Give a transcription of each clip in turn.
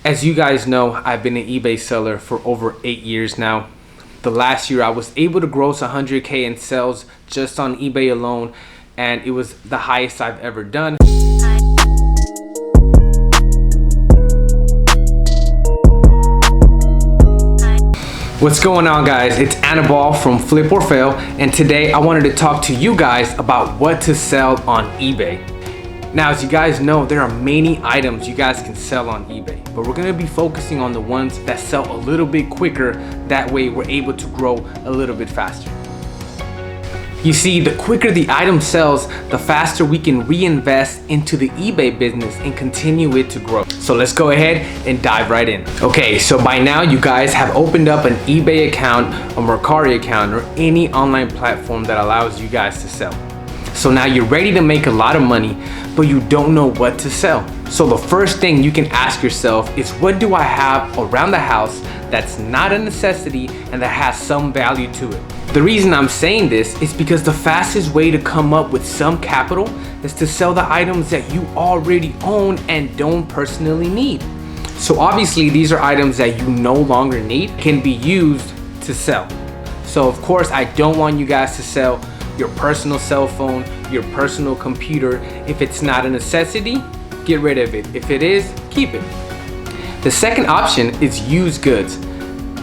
As you guys know, I've been an eBay seller for over 8 years now. The last year I was able to gross 100K in sales just on eBay alone, and it was the highest I've ever done. What's going on, guys? It's Anibal from Flip or Fail, and today I wanted to talk to you guys about what to sell on eBay. Now, as you guys know, there are many items you guys can sell on eBay, but we're gonna be focusing on the ones that sell a little bit quicker. That way we're able to grow a little bit faster. You see, the quicker the item sells, the faster we can reinvest into the eBay business and continue it to grow. So let's go ahead and dive right in. Okay, so by now you guys have opened up an eBay account, a Mercari account, or any online platform that allows you guys to sell. So now you're ready to make a lot of money, but you don't know what to sell. So the first thing you can ask yourself is, what do I have around the house that's not a necessity and that has some value to it? The reason I'm saying this is because the fastest way to come up with some capital is to sell the items that you already own and don't personally need. So obviously these are items that you no longer need, can be used to sell. So of course I don't want you guys to sell your personal cell phone, your personal computer. If it's not a necessity, get rid of it. If it is, keep it. The second option is used goods.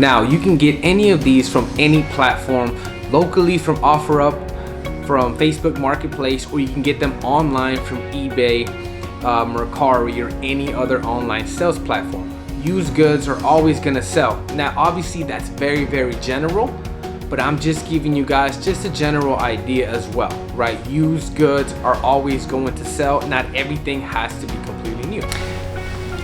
Now, you can get any of these from any platform, locally from OfferUp, from Facebook Marketplace, or you can get them online from eBay, Mercari, or any other online sales platform. Used goods are always gonna sell. Now, obviously that's very, very general, but I'm just giving you guys just a general idea as well, right? Used goods are always going to sell. Not everything has to be completely new.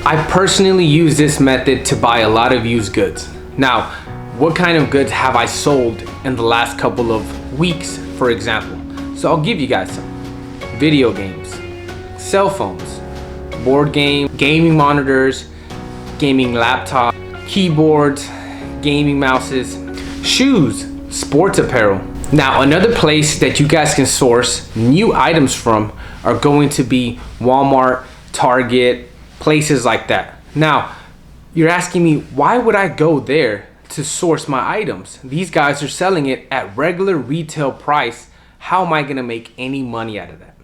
I personally use this method to buy a lot of used goods. Now, what kind of goods have I sold in the last couple of weeks, for example? So I'll give you guys some. Video games, cell phones, board game, gaming monitors, gaming laptop, keyboards, gaming mouses, shoes, sports apparel. Now, another place that you guys can source new items from are going to be Walmart, Target, places like that. Now, you're asking me, why would I go there to source my items? These guys are selling it at regular retail price. How am I gonna make any money out of that?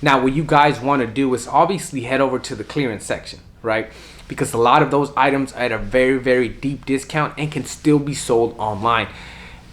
Now, what you guys wanna do is obviously head over to the clearance section, right? Because a lot of those items are at a very, very deep discount and can still be sold online.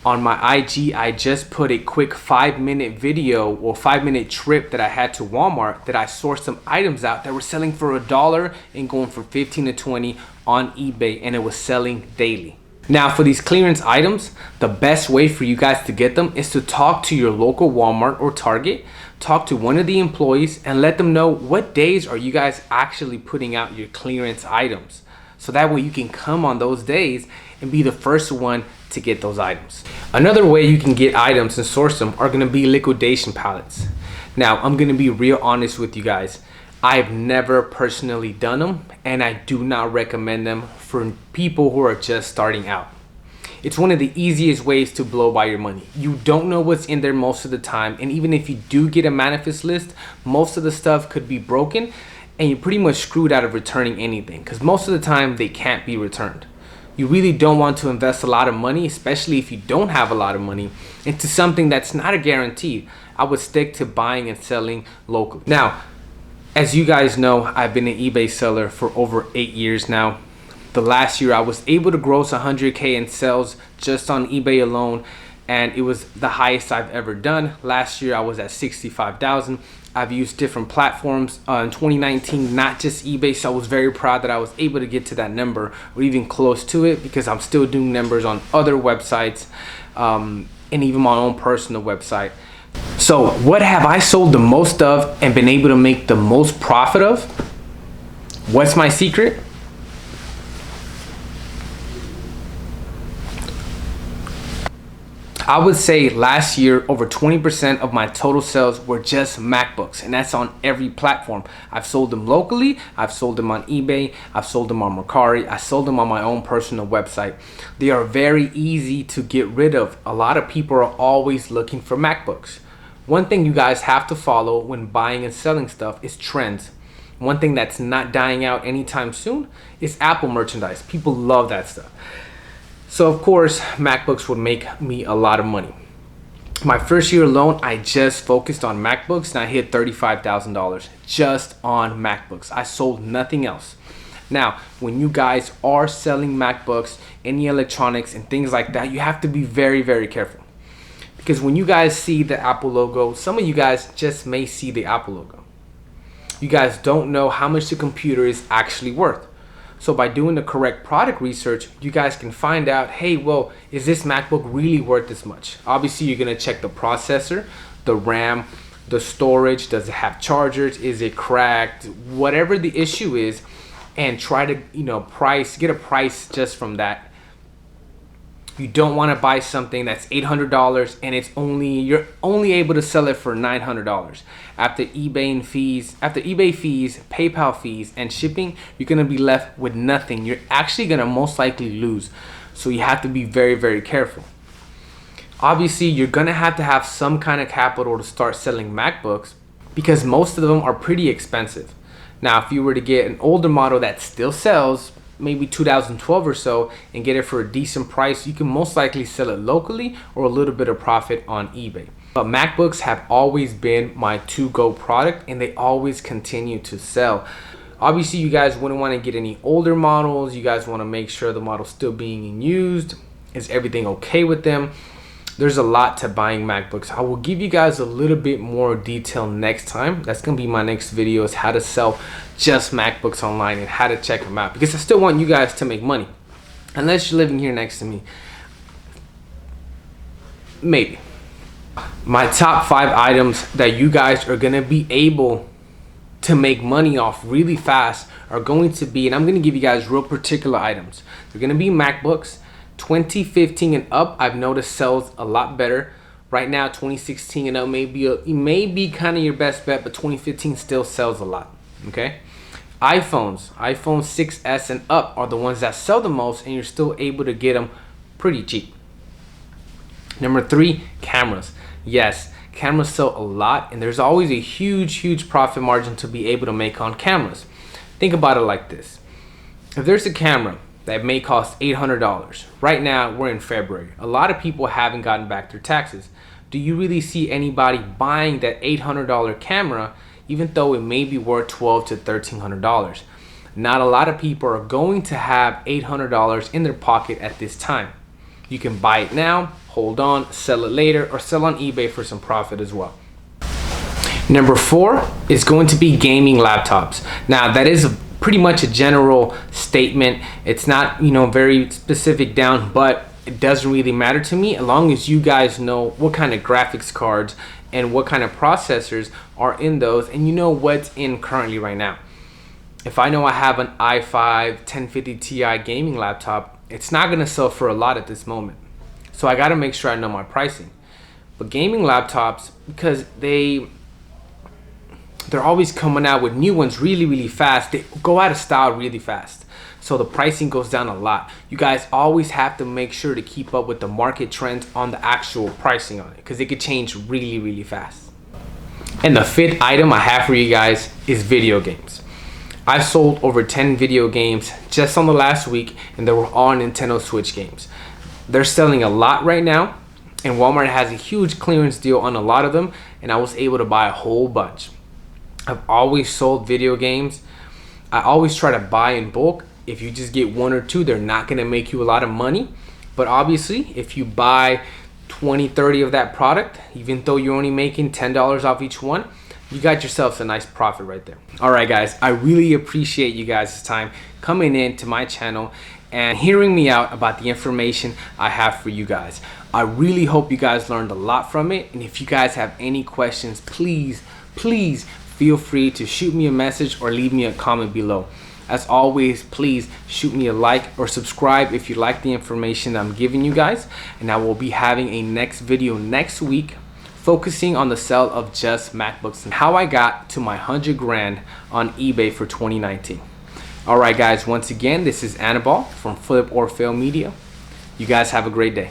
On my IG, I just put a quick 5-minute video or 5-minute trip that I had to Walmart that I sourced some items out that were selling for $1 and going for 15 to 20 on eBay, and it was selling daily. Now, for these clearance items, the best way for you guys to get them is to talk to your local Walmart or Target, talk to one of the employees and let them know what days are you guys actually putting out your clearance items. So that way you can come on those days and be the first one to get those items. Another way you can get items and source them are gonna be liquidation pallets. Now, I'm gonna be real honest with you guys. I've never personally done them, and I do not recommend them for people who are just starting out. It's one of the easiest ways to blow by your money. You don't know what's in there most of the time, and even if you do get a manifest list, most of the stuff could be broken and you're pretty much screwed out of returning anything, because most of the time they can't be returned. You really don't want to invest a lot of money, especially if you don't have a lot of money, into something that's not a guarantee. I would stick to buying and selling locally. Now, as you guys know, I've been an eBay seller for over 8 years now. The last year I was able to gross 100K in sales just on eBay alone, and it was the highest I've ever done. Last year I was at 65,000. I've used different platforms in 2019, not just eBay, so I was very proud that I was able to get to that number or even close to it, because I'm still doing numbers on other websites and even my own personal website. So what have I sold the most of and been able to make the most profit of? What's my secret? I would say last year over 20% of my total sales were just MacBooks, and that's on every platform. I've sold them locally, I've sold them on eBay, I've sold them on Mercari, I sold them on my own personal website. They are very easy to get rid of. A lot of people are always looking for MacBooks. One thing you guys have to follow when buying and selling stuff is trends. One thing that's not dying out anytime soon is Apple merchandise. People love that stuff. So of course, MacBooks would make me a lot of money. My first year alone, I just focused on MacBooks and I hit $35,000 just on MacBooks. I sold nothing else. Now, when you guys are selling MacBooks, any electronics and things like that, you have to be very, very careful. Because when you guys see the Apple logo, some of you guys just may see the Apple logo. You guys don't know how much the computer is actually worth. So by doing the correct product research, you guys can find out, hey, well, is this MacBook really worth this much? Obviously, you're gonna check the processor, the RAM, the storage, does it have chargers, is it cracked, whatever the issue is, and try to, get a price just from that. You don't want to buy something that's $800 and you're only able to sell it for $900. After eBay fees, PayPal fees, and shipping, you're gonna be left with nothing. You're actually gonna most likely lose. So you have to be very, very careful. Obviously, you're gonna have to have some kind of capital to start selling MacBooks because most of them are pretty expensive. Now, if you were to get an older model that still sells, maybe 2012 or so, and get it for a decent price, you can most likely sell it locally or a little bit of profit on eBay. But MacBooks have always been my to-go product and they always continue to sell. Obviously, you guys wouldn't want to get any older models. You guys want to make sure the model's still being used. Is everything okay with them? There's a lot to buying MacBooks. I will give you guys a little bit more detail next time. That's gonna be my next video, is how to sell just MacBooks online and how to check them out, because I still want you guys to make money. Unless you're living here next to me, maybe. My top 5 items that you guys are gonna be able to make money off really fast are going to be, and I'm gonna give you guys real particular items. They're gonna be MacBooks. 2015 and up, I've noticed sells a lot better. Right now, 2016 and up may be kind of your best bet, but 2015 still sells a lot. Okay. iPhone 6s and up are the ones that sell the most, and you're still able to get them pretty cheap. Number 3, cameras. Yes, cameras sell a lot, and there's always a huge profit margin to be able to make on cameras. Think about it like this. If there's a camera that may cost $800. Right now, we're in February. A lot of people haven't gotten back their taxes. Do you really see anybody buying that $800 camera, even though it may be worth $1,200 to $1,300? Not a lot of people are going to have $800 in their pocket at this time. You can buy it now, hold on, sell it later, or sell on eBay for some profit as well. Number 4 is going to be gaming laptops. Now, that is pretty much a general statement. It's not, very specific down, but it doesn't really matter to me as long as you guys know what kind of graphics cards and what kind of processors are in those, and you know what's in currently right now. If I know I have an i5 1050 Ti gaming laptop, it's not gonna sell for a lot at this moment. So I gotta make sure I know my pricing. But gaming laptops, because they're always coming out with new ones really fast. They go out of style really fast. So the pricing goes down a lot. You guys always have to make sure to keep up with the market trends on the actual pricing on it, because it could change really fast. And the 5th item I have for you guys is video games. I sold over 10 video games just on the last week, and they were all Nintendo Switch games. They're selling a lot right now, and Walmart has a huge clearance deal on a lot of them, and I was able to buy a whole bunch. I've always sold video games. I always try to buy in bulk. If you just get 1 or 2, they're not going to make you a lot of money. But obviously, if you buy 20, 30 of that product, even though you're only making $10 off each one, you got yourself a nice profit right there. All right, guys, I really appreciate you guys' time coming in to my channel and hearing me out about the information I have for you guys. I really hope you guys learned a lot from it. And if you guys have any questions, please feel free to shoot me a message or leave me a comment below. As always, please shoot me a like or subscribe if you like the information I'm giving you guys. And I will be having a next video next week focusing on the sale of just MacBooks and how I got to my 100 grand on eBay for 2019. All right, guys, once again, this is Anibal from Flip or Fail Media. You guys have a great day.